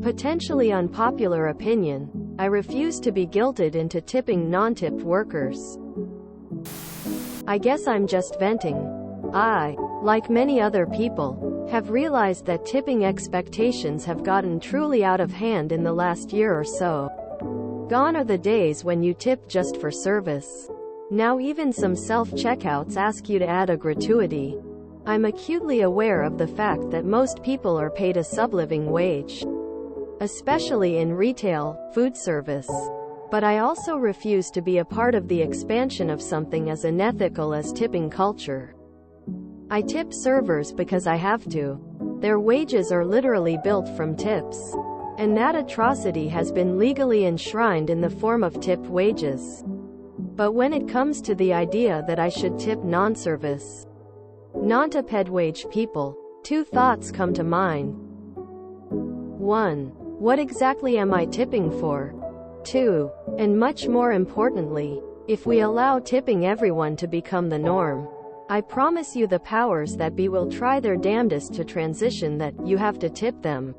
Potentially unpopular opinion. I refuse to be guilted into tipping non-tipped workers. I guess I'm just venting. I, like many other people, have realized that tipping expectations have gotten truly out of hand in the last year or so. Gone are the days when you tip just for service. Now even some self-checkouts ask you to add a gratuity. I'm acutely aware of the fact that most people are paid a subliving wage, especially in retail, food service. But I also refuse to be a part of the expansion of something as unethical as tipping culture. I tip servers because I have to. Their wages are literally built from tips. And that atrocity has been legally enshrined in the form of tipped wages. But when it comes to the idea that I should tip non-service, non-tipped wage people, two thoughts come to mind. 1. What exactly am I tipping for? 2. And much more importantly, if we allow tipping everyone to become the norm, I promise you the powers that be will try their damnedest to transition that "you have to tip them"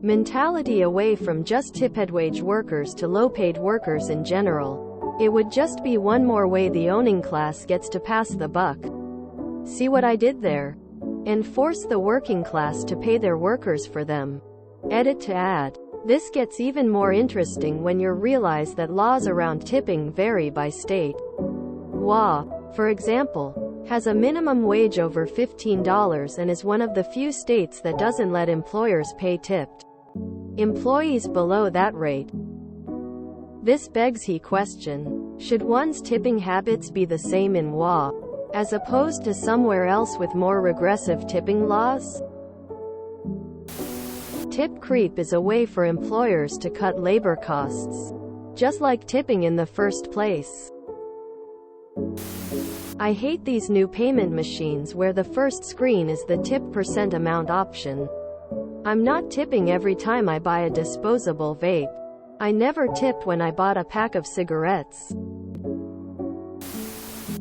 mentality away from just tipped wage workers to low-paid workers in general. It would just be one more way the owning class gets to pass the buck. See what I did there? And force the working class to pay their workers for them. Edit to add. This gets even more interesting when you realize that laws around tipping vary by state. WA, for example, has a minimum wage over $15 and is one of the few states that doesn't let employers pay tipped employees below that rate. This begs the question, should one's tipping habits be the same in WA, as opposed to somewhere else with more regressive tipping laws? Tip creep is a way for employers to cut labor costs, just like tipping in the first place. I hate these new payment machines where the first screen is the tip % amount option. I'm not tipping every time I buy a disposable vape. I never tipped when I bought a pack of cigarettes.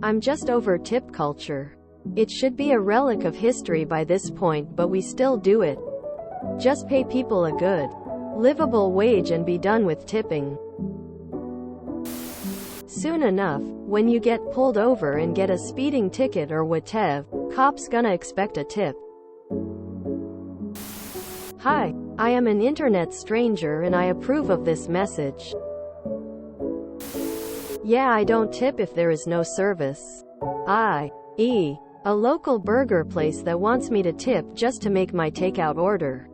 I'm just over tip culture. It should be a relic of history by this point, but we still do it. Just pay people a good, livable wage and be done with tipping. Soon enough, when you get pulled over and get a speeding ticket or whatever, cops gonna expect a tip. Hi, I am an internet stranger and I approve of this message. Yeah, I don't tip if there is no service. i.e., a local burger place that wants me to tip just to make my takeout order.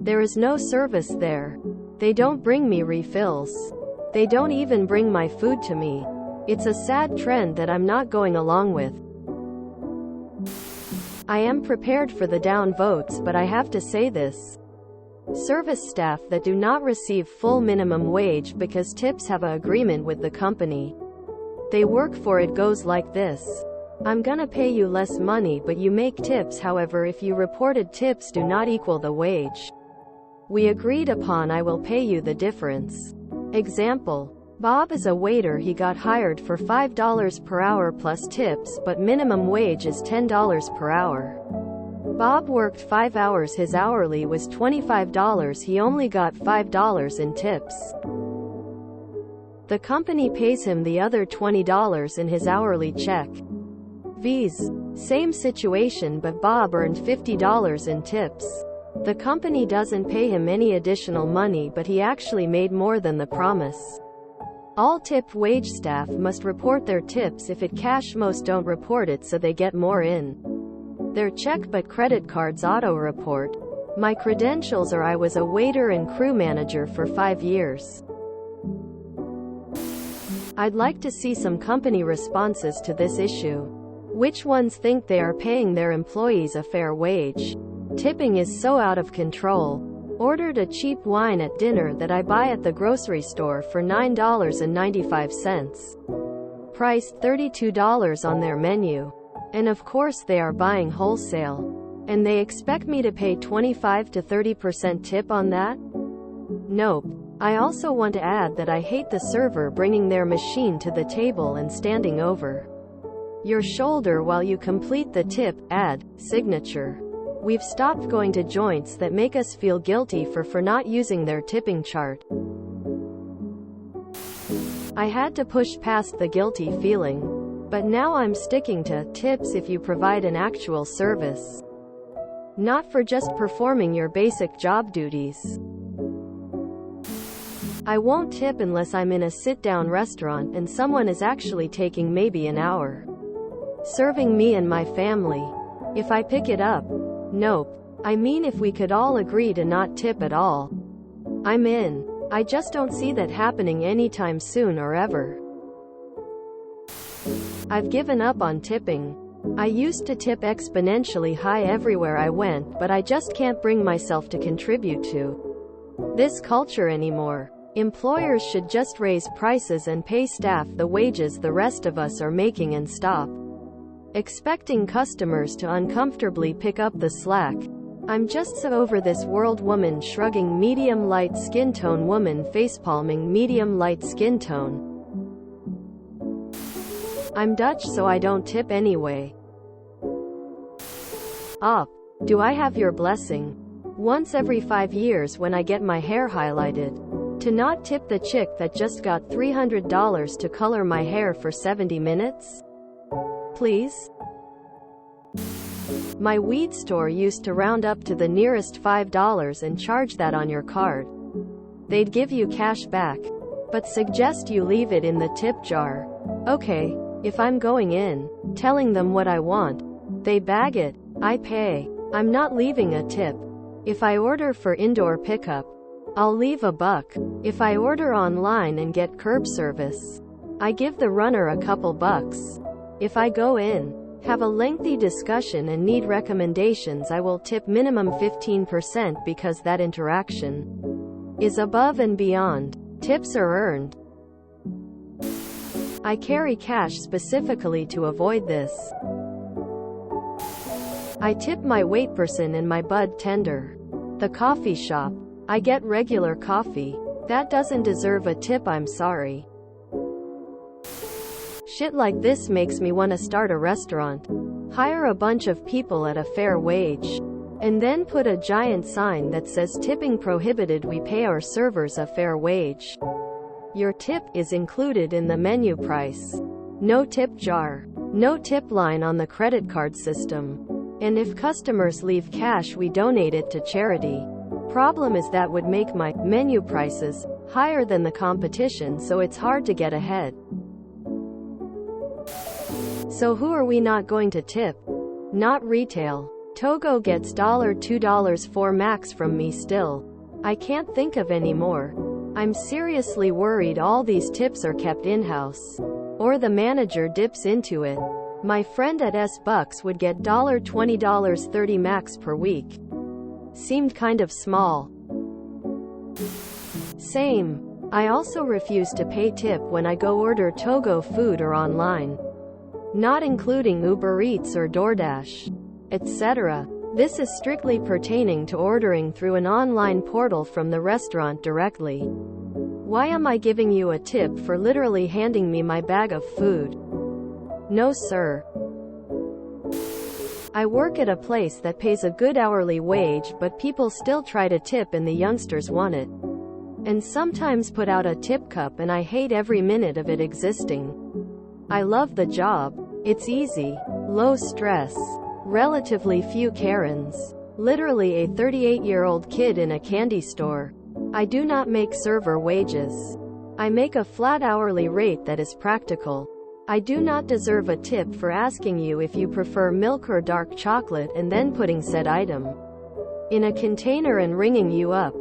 There is no service there. They don't bring me refills. They don't even bring my food to me. It's a sad trend that I'm not going along with. I am prepared for the down votes, but I have to say this. Service staff that do not receive full minimum wage because tips have an agreement with the company they work for, it goes like this. I'm gonna pay you less money but you make tips, however if you reported tips do not equal the wage we agreed upon, I will pay you the difference. Example. Bob is a waiter. He got hired for $5 per hour plus tips, but minimum wage is $10 per hour. Bob worked 5 hours. His hourly was $25. He only got $5 in tips. The company pays him the other $20 in his hourly check. V's. Same situation, but Bob earned $50 in tips. The company doesn't pay him any additional money, but he actually made more than the promise. All tipped wage staff must report their tips. If it cash, most don't report it, so they get more in their check, but credit cards auto-report. My credentials are I was a waiter and crew manager for 5 years. I'd like to see some company responses to this issue. Which ones think they are paying their employees a fair wage? Tipping is so out of control. Ordered a cheap wine at dinner that I buy at the grocery store for $9.95. Priced $32 on their menu. And of course they are buying wholesale. And they expect me to pay 25 to 30% tip on that? Nope. I also want to add that I hate the server bringing their machine to the table and standing over your shoulder while you complete the tip, add, signature. We've stopped going to joints that make us feel guilty for not using their tipping chart. I had to push past the guilty feeling. But now I'm sticking to tips if you provide an actual service. Not for just performing your basic job duties. I won't tip unless I'm in a sit-down restaurant and someone is actually taking maybe an hour serving me and my family. If I pick it up, nope. I mean, if we could all agree to not tip at all, I'm in. I just don't see that happening anytime soon or ever. I've given up on tipping. I used to tip exponentially high everywhere I went, but I just can't bring myself to contribute to this culture anymore. Employers should just raise prices and pay staff the wages the rest of us are making and stop expecting customers to uncomfortably pick up the slack. I'm just so over this world. Woman shrugging, medium light skin tone. Woman facepalming, medium light skin tone. I'm Dutch, so I don't tip anyway. Do I have your blessing? Once every 5 years when I get my hair highlighted, to not tip the chick that just got $300 to color my hair for 70 minutes? Please? My weed store used to round up to the nearest $5 and charge that on your card. They'd give you cash back, but suggest you leave it in the tip jar. Okay, if I'm going in, telling them what I want, they bag it, I pay. I'm not leaving a tip. If I order for indoor pickup, I'll leave $1. If I order online and get curb service, I give the runner a couple bucks. If I go in, have a lengthy discussion and need recommendations, I will tip minimum 15% because that interaction is above and beyond. Tips are earned. I carry cash specifically to avoid this. I tip my waitperson and my bud tender. The coffee shop, I get regular coffee. That doesn't deserve a tip, I'm sorry. Shit like this makes me want to start a restaurant. Hire a bunch of people at a fair wage. And then put a giant sign that says tipping prohibited. We pay our servers a fair wage. Your tip is included in the menu price. No tip jar. No tip line on the credit card system. And if customers leave cash, we donate it to charity. Problem is that would make my menu prices higher than the competition, so it's hard to get ahead. So who are we not going to tip? Not retail. Togo gets $2 for max from me still. I can't think of any more. I'm seriously worried all these tips are kept in-house. Or the manager dips into it. My friend at S-Bucks would get $20, $30 max per week. Seemed kind of small. Same. I also refuse to pay tip when I go order Togo food or online. Not including Uber Eats or DoorDash, etc. This is strictly pertaining to ordering through an online portal from the restaurant directly. Why am I giving you a tip for literally handing me my bag of food? No sir. I work at a place that pays a good hourly wage, but people still try to tip and the youngsters want it. And sometimes put out a tip cup, and I hate every minute of it existing. I love the job. It's easy, low stress, relatively few Karens. Literally a 38-year-old kid in a candy store. I do not make server wages. I make a flat hourly rate that is practical. I do not deserve a tip for asking you if you prefer milk or dark chocolate and then putting said item in a container and ringing you up.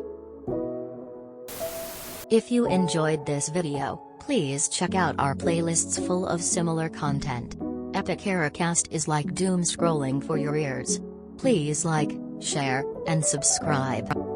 If you enjoyed this video, please check out our playlists full of similar content. Appa-ate-momo is like doom scrolling for your ears. Please like, share, and subscribe.